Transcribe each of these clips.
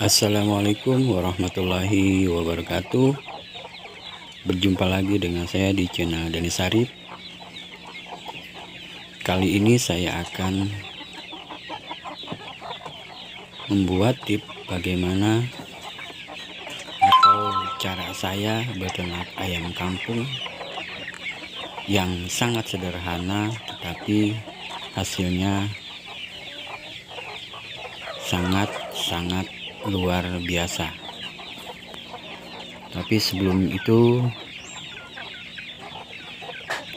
Assalamualaikum warahmatullahi wabarakatuh. Berjumpa lagi dengan saya di channel Dani Sarip. Kali ini saya akan membuat tips bagaimana atau cara saya beternak ayam kampung yang sangat sederhana, tetapi hasilnya sangat luar biasa. Tapi sebelum itu,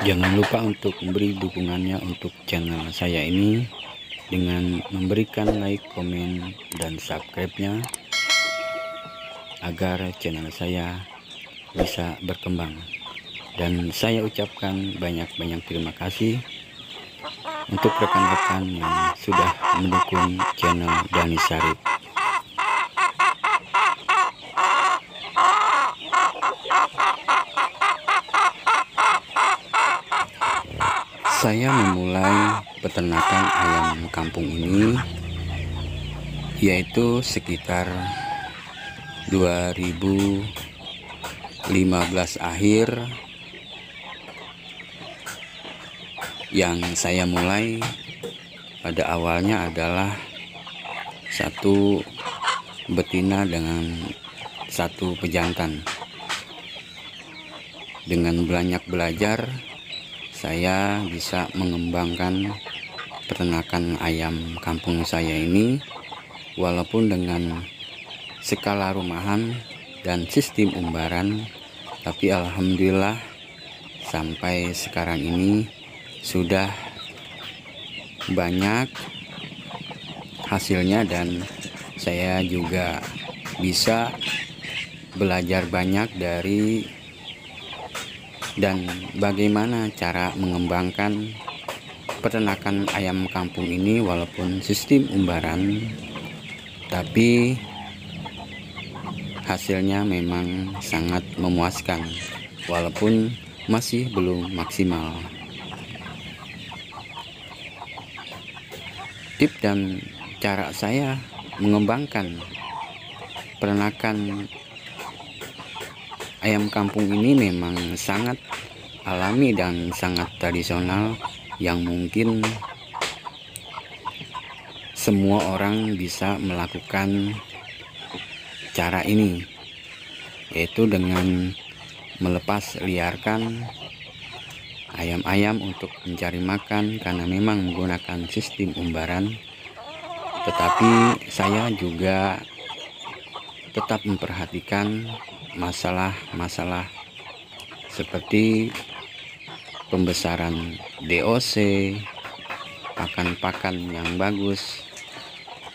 jangan lupa untuk memberi dukungannya untuk channel saya ini dengan memberikan like, komen, dan subscribe-nya agar channel saya bisa berkembang. Dan saya ucapkan banyak-banyak terima kasih untuk rekan-rekan yang sudah mendukung channel Dani Sarip. Saya memulai peternakan ayam kampung ini yaitu sekitar 2015 akhir. Yang saya mulai pada awalnya adalah satu betina dengan satu pejantan. Dengan banyak belajar, saya bisa mengembangkan peternakan ayam kampung saya ini, walaupun dengan skala rumahan dan sistem umbaran, tapi alhamdulillah sampai sekarang ini sudah banyak hasilnya, dan saya juga bisa belajar banyak dari dan bagaimana cara mengembangkan peternakan ayam kampung ini walaupun sistem umbaran, tapi hasilnya memang sangat memuaskan walaupun masih belum maksimal. Tips dan cara saya mengembangkan peternakan ayam kampung ini memang sangat alami dan sangat tradisional, yang mungkin semua orang bisa melakukan cara ini, yaitu dengan melepas liarkan ayam-ayam untuk mencari makan karena memang menggunakan sistem umbaran. Tetapi saya juga tetap memperhatikan masalah-masalah seperti pembesaran DOC, pakan-pakan yang bagus,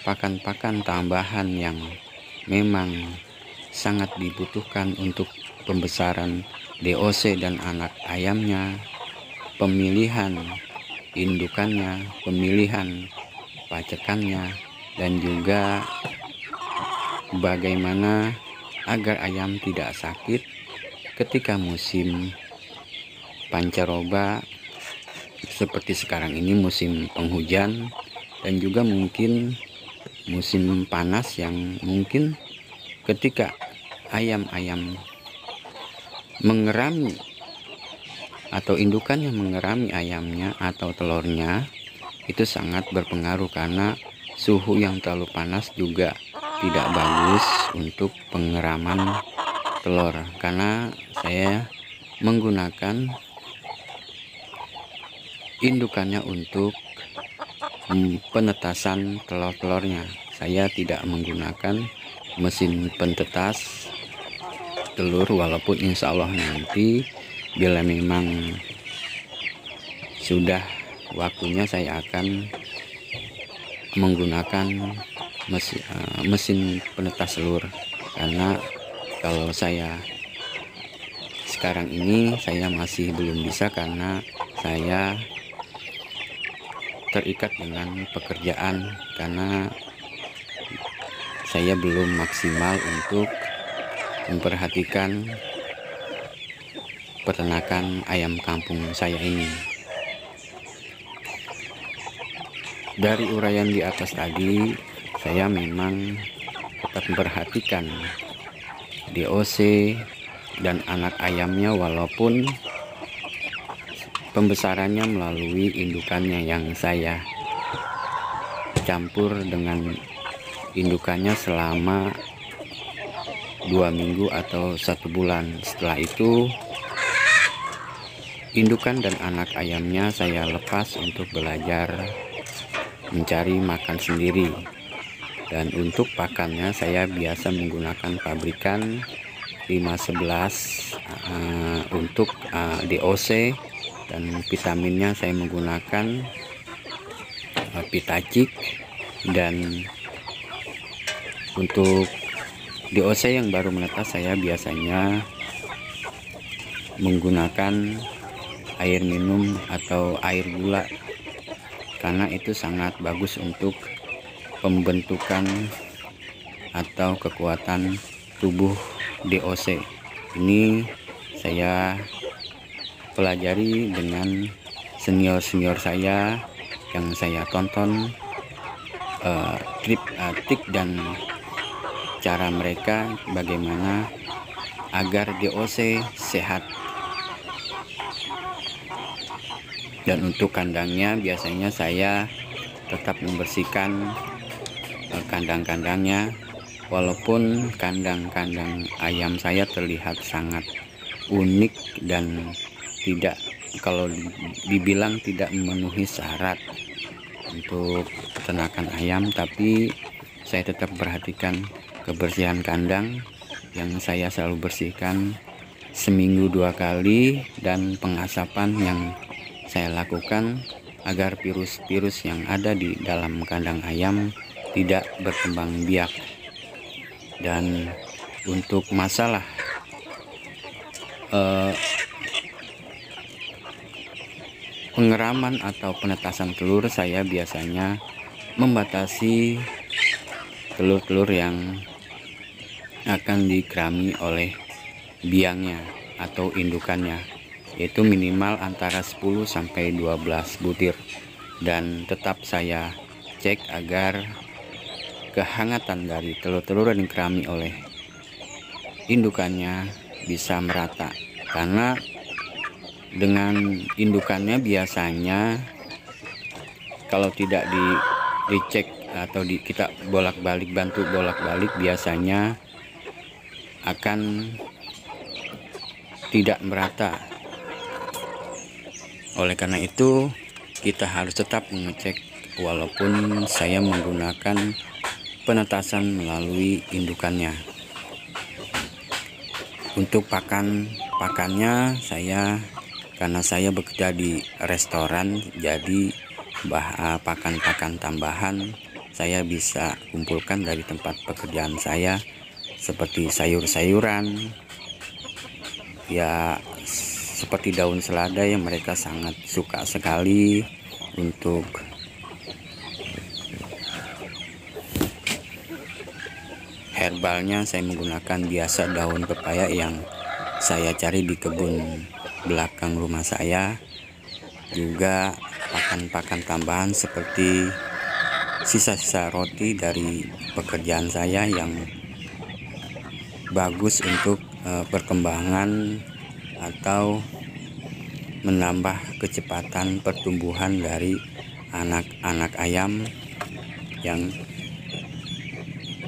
pakan-pakan tambahan yang memang sangat dibutuhkan untuk pembesaran DOC dan anak ayamnya, pemilihan indukannya, pemilihan pacekannya, dan juga bagaimana agar ayam tidak sakit ketika musim pancaroba seperti sekarang ini, musim penghujan, dan juga mungkin musim panas yang mungkin ketika ayam-ayam mengerami atau indukannya mengerami ayamnya atau telurnya, itu sangat berpengaruh karena suhu yang terlalu panas juga tidak bagus untuk pengeraman telur. Karena saya menggunakan indukannya untuk penetasan telur-telurnya. Saya tidak menggunakan mesin pentetas telur, walaupun insya Allah nanti bila memang sudah waktunya saya akan menggunakan mesin penetas telur. Karena kalau saya sekarang ini saya masih belum bisa karena saya terikat dengan pekerjaan, karena saya belum maksimal untuk memperhatikan peternakan ayam kampung saya ini. Dari uraian di atas tadi, saya memang tetap memperhatikan DOC dan anak ayamnya, walaupun pembesarannya melalui indukannya yang saya campur dengan indukannya selama 2 minggu atau 1 bulan. Setelah itu indukan dan anak ayamnya saya lepas untuk belajar mencari makan sendiri. Dan untuk pakannya saya biasa menggunakan pabrikan 511 untuk DOC, dan vitaminnya saya menggunakan Pitacik. Dan untuk DOC yang baru menetas saya biasanya menggunakan air minum atau air gula, karena itu sangat bagus untuk pembentukan atau kekuatan tubuh DOC. Ini saya pelajari dengan senior-senior saya yang saya tonton trik dan cara mereka bagaimana agar DOC sehat. Dan untuk kandangnya biasanya saya tetap membersihkan kandang-kandangnya, walaupun kandang-kandang ayam saya terlihat sangat unik dan tidak, kalau dibilang tidak memenuhi syarat untuk peternakan ayam, tapi saya tetap perhatikan kebersihan kandang yang saya selalu bersihkan seminggu 2 kali, dan pengasapan yang saya lakukan agar virus-virus yang ada di dalam kandang ayam tidak berkembang biak. Dan untuk masalah pengeraman atau penetasan telur, saya biasanya membatasi telur-telur yang akan dikerami oleh biangnya atau indukannya, yaitu minimal antara 10 sampai 12 butir. Dan tetap saya cek agar kehangatan dari telur-telur yang dikerami oleh indukannya bisa merata, karena dengan indukannya biasanya kalau tidak dicek atau kita bantu bolak-balik, biasanya akan tidak merata. Oleh karena itu kita harus tetap mengecek, walaupun saya menggunakan penetasan melalui indukannya. Untuk pakannya karena saya bekerja di restoran, jadi pakan-pakan tambahan saya bisa kumpulkan dari tempat pekerjaan saya, seperti sayur-sayuran ya, seperti daun selada yang mereka sangat suka sekali. Untuk herbalnya saya menggunakan biasa daun pepaya yang saya cari di kebun belakang rumah saya. Juga pakan-pakan tambahan seperti sisa-sisa roti dari pekerjaan saya yang bagus untuk perkembangan atau menambah kecepatan pertumbuhan dari anak-anak ayam yang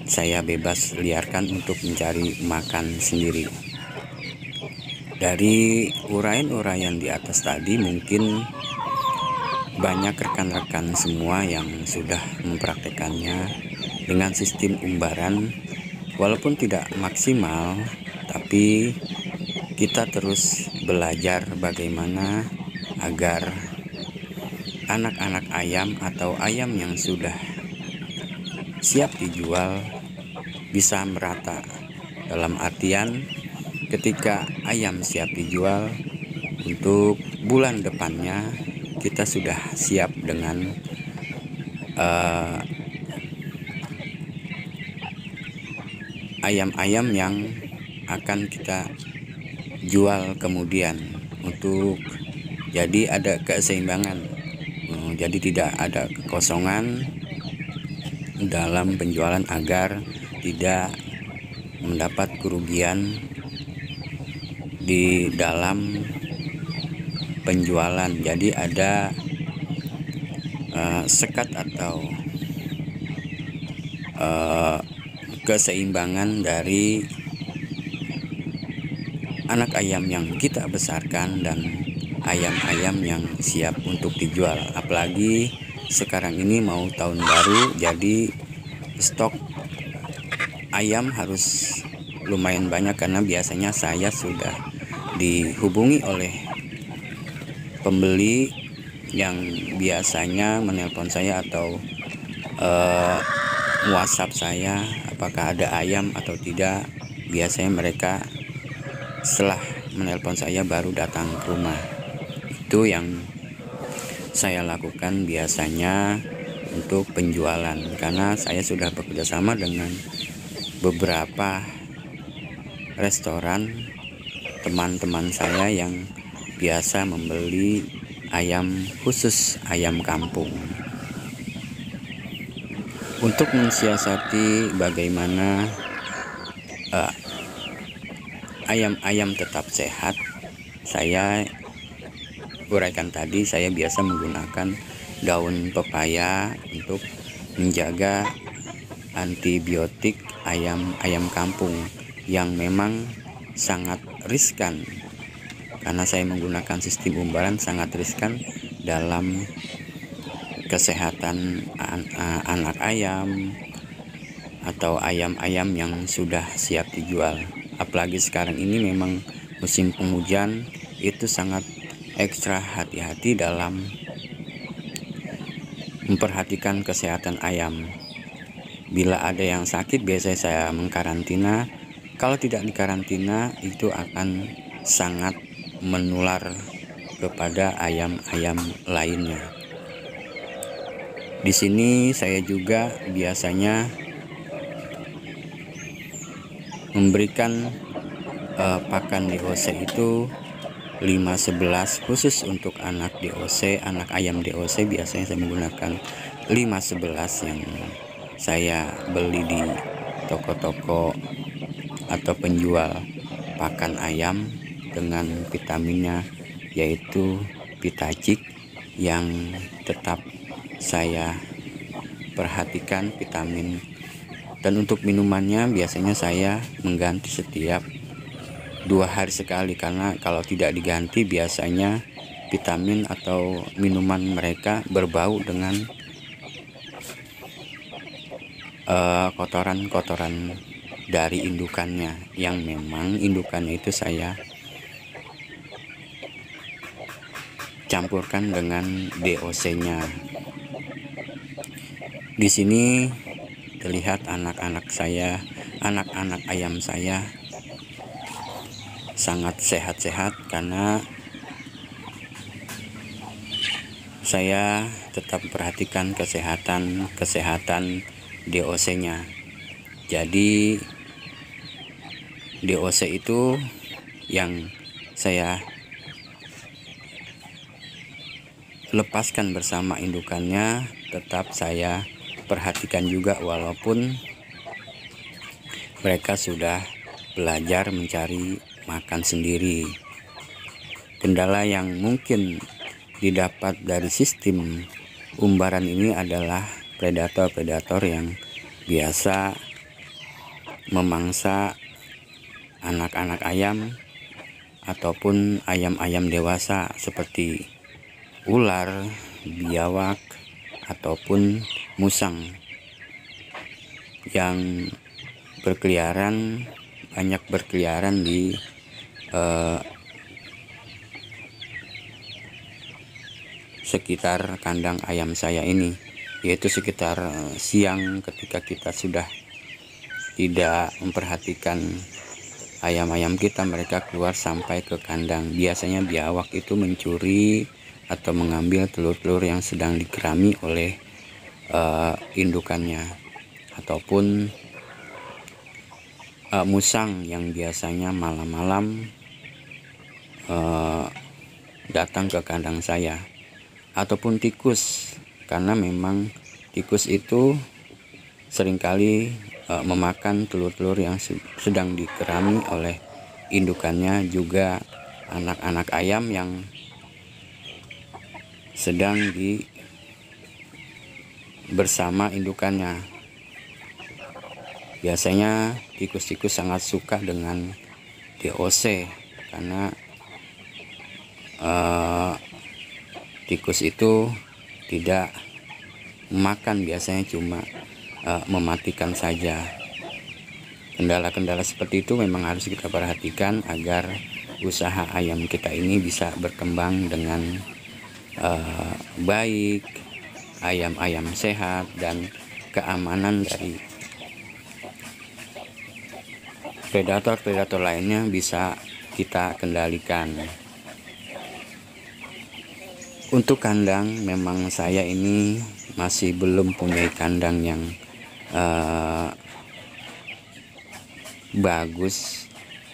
saya bebas liarkan untuk mencari makan sendiri. Dari uraian-uraian di atas tadi, mungkin banyak rekan-rekan semua yang sudah mempraktekannya dengan sistem umbaran, walaupun tidak maksimal, tapi kita terus belajar bagaimana agar anak-anak ayam atau ayam yang sudah siap dijual bisa merata. Dalam artian, ketika ayam siap dijual, untuk bulan depannya kita sudah siap dengan ayam-ayam yang akan kita jual kemudian. Untuk jadi ada keseimbangan, jadi tidak ada kekosongan dalam penjualan, agar tidak mendapat kerugian di dalam penjualan. Jadi ada sekat atau keseimbangan dari anak ayam yang kita besarkan dan ayam-ayam yang siap untuk dijual. Apalagi sekarang ini mau tahun baru, jadi stok ayam harus lumayan banyak, karena biasanya saya sudah dihubungi oleh pembeli yang biasanya menelpon saya atau WhatsApp saya apakah ada ayam atau tidak. Biasanya mereka setelah menelpon saya baru datang ke rumah. Itu yang saya lakukan biasanya untuk penjualan, karena saya sudah bekerjasama dengan beberapa restoran teman-teman saya yang biasa membeli ayam, khusus ayam kampung. Untuk mensiasati bagaimana ayam-ayam tetap sehat, saya uraikan tadi, saya biasa menggunakan daun pepaya untuk menjaga antibiotik ayam kampung yang memang sangat riskan, karena saya menggunakan sistem umbaran, sangat riskan dalam kesehatan anak ayam atau ayam-ayam yang sudah siap dijual. Apalagi sekarang ini memang musim penghujan, itu sangat ekstra hati-hati dalam memperhatikan kesehatan ayam. Bila ada yang sakit, biasanya saya mengkarantina. Kalau tidak dikarantina, itu akan sangat menular kepada ayam-ayam lainnya. Di sini saya juga biasanya memberikan pakan DOC itu 5-11 khusus untuk anak DOC, anak ayam DOC. Biasanya saya menggunakan 5-11 yang saya beli di toko-toko atau penjual pakan ayam dengan vitaminnya, yaitu Vitacik, yang tetap saya perhatikan vitamin. Dan untuk minumannya biasanya saya mengganti setiap 2 hari sekali, karena kalau tidak diganti biasanya vitamin atau minuman mereka berbau dengan kotoran-kotoran dari indukannya, yang memang indukannya itu saya campurkan dengan DOC-nya. Di sini terlihat anak-anak saya, anak-anak ayam saya sangat sehat-sehat, karena saya tetap perhatikan kesehatan DOC-nya. Jadi DOC itu yang saya lepaskan bersama indukannya, tetap saya perhatikan juga, walaupun mereka sudah belajar mencari makan sendiri. Kendala yang mungkin didapat dari sistem umbaran ini adalah predator-predator yang biasa memangsa anak-anak ayam ataupun ayam-ayam dewasa, seperti ular, biawak, ataupun musang yang banyak berkeliaran di sekitar kandang ayam saya ini, yaitu sekitar siang ketika kita sudah tidak memperhatikan ayam-ayam kita, mereka keluar sampai ke kandang. Biasanya biawak itu mencuri atau mengambil telur-telur yang sedang dikerami oleh indukannya, ataupun musang yang biasanya malam-malam datang ke kandang saya, ataupun tikus, karena memang tikus itu seringkali memakan telur-telur yang sedang dikerami oleh indukannya, juga anak-anak ayam yang sedang bersama indukannya. Biasanya tikus-tikus sangat suka dengan DOC karena tikus itu tidak makan, biasanya cuma mematikan saja. Kendala-kendala seperti itu memang harus kita perhatikan agar usaha ayam kita ini bisa berkembang dengan baik, ayam-ayam sehat, dan keamanan dari predator-predator lainnya bisa kita kendalikan. Untuk kandang, memang saya ini masih belum punya kandang yang bagus,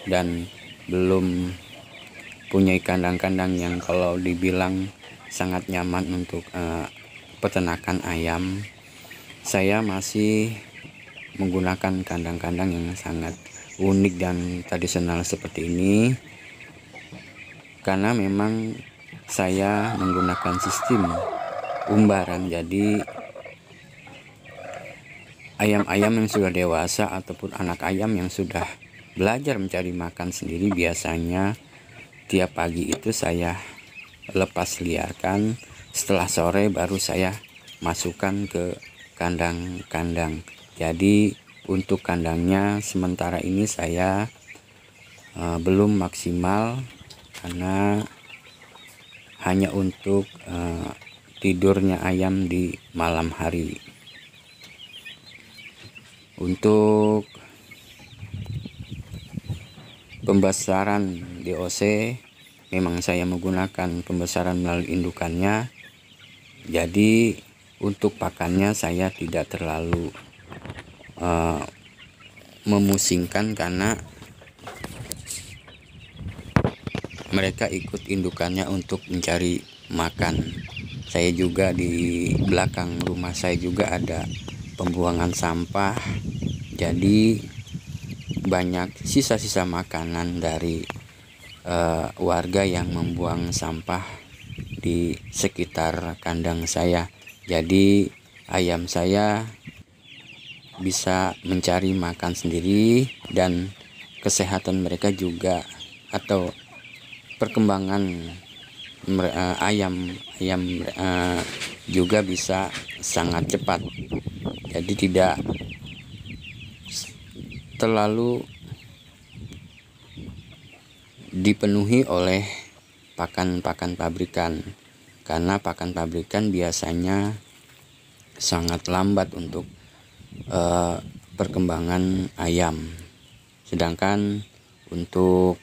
dan belum punya kandang-kandang yang kalau dibilang sangat nyaman untuk peternakan ayam. Saya masih menggunakan kandang-kandang yang sangat unik dan tradisional seperti ini, karena memang saya menggunakan sistem umbaran. Jadi ayam-ayam yang sudah dewasa ataupun anak ayam yang sudah belajar mencari makan sendiri, biasanya tiap pagi itu saya lepas liarkan. Setelah sore baru saya masukkan ke kandang-kandang. Jadi untuk kandangnya sementara ini saya belum maksimal, karena hanya untuk tidurnya ayam di malam hari. Untuk pembesaran DOC, memang saya menggunakan pembesaran melalui indukannya. Jadi untuk pakannya saya tidak terlalu memusingkan, karena mereka ikut indukannya untuk mencari makan. Saya juga di belakang rumah saya juga ada pembuangan sampah, jadi banyak sisa-sisa makanan dari warga yang membuang sampah di sekitar kandang saya. Jadi ayam saya bisa mencari makan sendiri, dan kesehatan mereka juga atau perkembangan ayam juga bisa sangat cepat. Jadi tidak terlalu dipenuhi oleh pakan-pakan pabrikan, karena pakan pabrikan biasanya sangat lambat untuk perkembangan ayam. Sedangkan untuk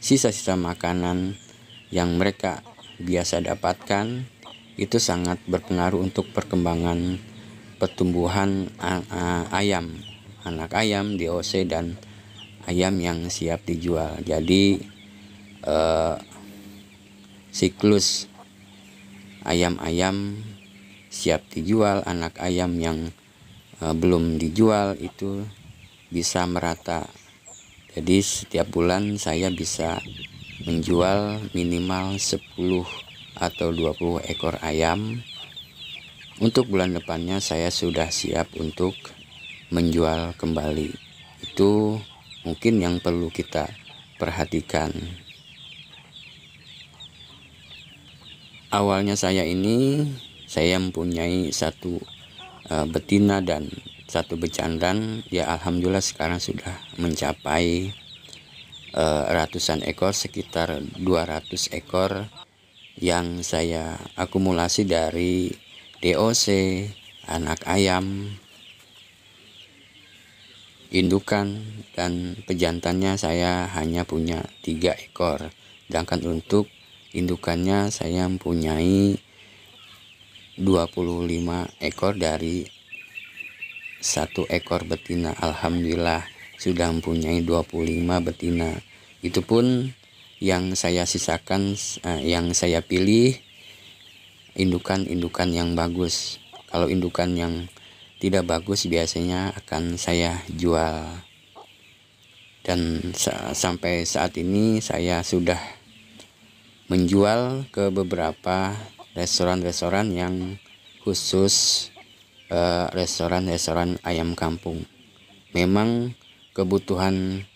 sisa-sisa makanan yang mereka biasa dapatkan itu sangat berpengaruh untuk perkembangan pertumbuhan ayam, anak ayam, DOC, dan ayam yang siap dijual. Jadi siklus ayam-ayam siap dijual, anak ayam yang belum dijual itu bisa merata. Jadi setiap bulan saya bisa menjual minimal 10 atau 20 ekor ayam. Untuk bulan depannya saya sudah siap untuk menjual kembali. Itu mungkin yang perlu kita perhatikan. Awalnya saya mempunyai satu betina dan satu becandan. Ya alhamdulillah sekarang sudah mencapai ratusan ekor, sekitar 200 ekor yang saya akumulasi dari DOC, anak ayam, indukan, dan pejantannya saya hanya punya 3 ekor. Sedangkan untuk indukannya saya mempunyai 25 ekor dari 1 ekor betina. Alhamdulillah sudah mempunyai 25 betina. Itu pun yang saya sisakan, yang saya pilih indukan-indukan yang bagus. Kalau indukan yang tidak bagus biasanya akan saya jual. Dan sampai saat ini saya sudah menjual ke beberapa restoran-restoran yang khusus restoran-restoran ayam kampung. Memang kebutuhan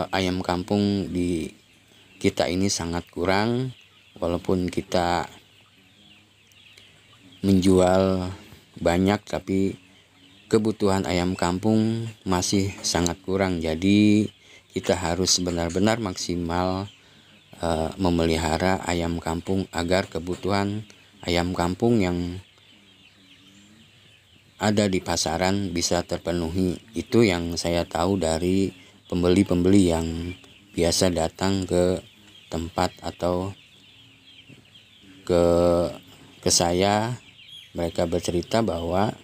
ayam kampung di kita ini sangat kurang, walaupun kita menjual banyak tapi kebutuhan ayam kampung masih sangat kurang. Jadi kita harus benar-benar maksimal memelihara ayam kampung agar kebutuhan ayam kampung yang ada di pasaran bisa terpenuhi. Itu yang saya tahu dari pembeli-pembeli yang biasa datang ke tempat atau ke saya. Mereka bercerita bahwa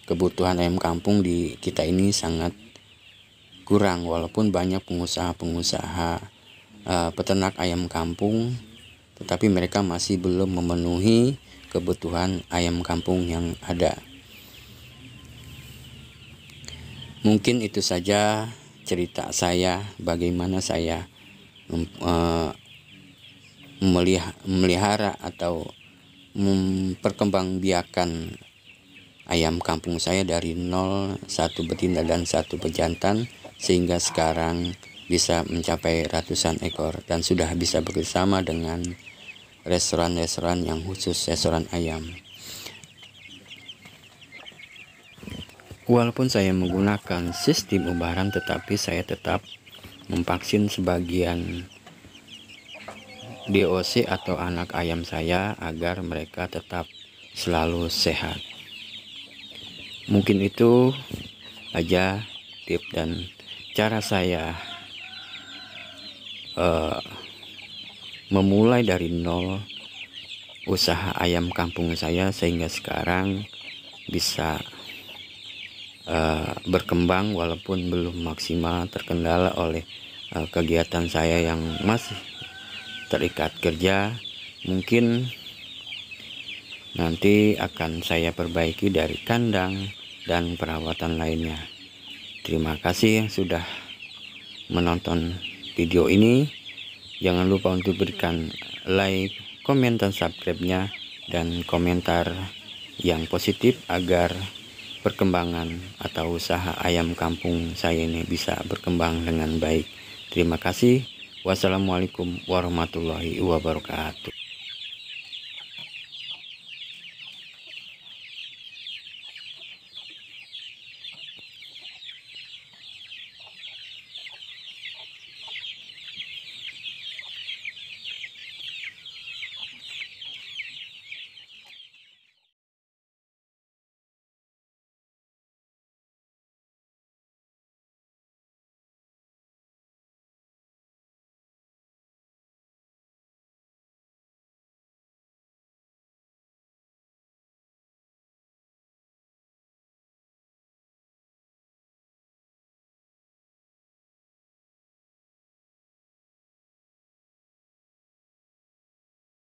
kebutuhan ayam kampung di kita ini sangat kurang, walaupun banyak pengusaha-pengusaha peternak ayam kampung, tetapi mereka masih belum memenuhi kebutuhan ayam kampung yang ada. Mungkin itu saja cerita saya bagaimana saya memelihara atau memperkembangbiakan ayam kampung saya dari 0, 1 betina dan 1 bejantan, sehingga sekarang bisa mencapai ratusan ekor dan sudah bisa bekerjasama dengan restoran-restoran yang khusus restoran ayam. Walaupun saya menggunakan sistem ubaran, tetapi saya tetap memvaksin sebagian DOC atau anak ayam saya agar mereka tetap selalu sehat. Mungkin itu aja tips dan cara saya memulai dari 0 usaha ayam kampung saya, sehingga sekarang bisa berkembang walaupun belum maksimal, terkendala oleh kegiatan saya yang masih terikat kerja. Mungkin nanti akan saya perbaiki dari kandang dan perawatan lainnya. Terima kasih yang sudah menonton video ini. Jangan lupa untuk berikan like, komen, dan subscribe-nya, dan komentar yang positif agar perkembangan atau usaha ayam kampung saya ini bisa berkembang dengan baik. Terima kasih. Wassalamualaikum warahmatullahi wabarakatuh.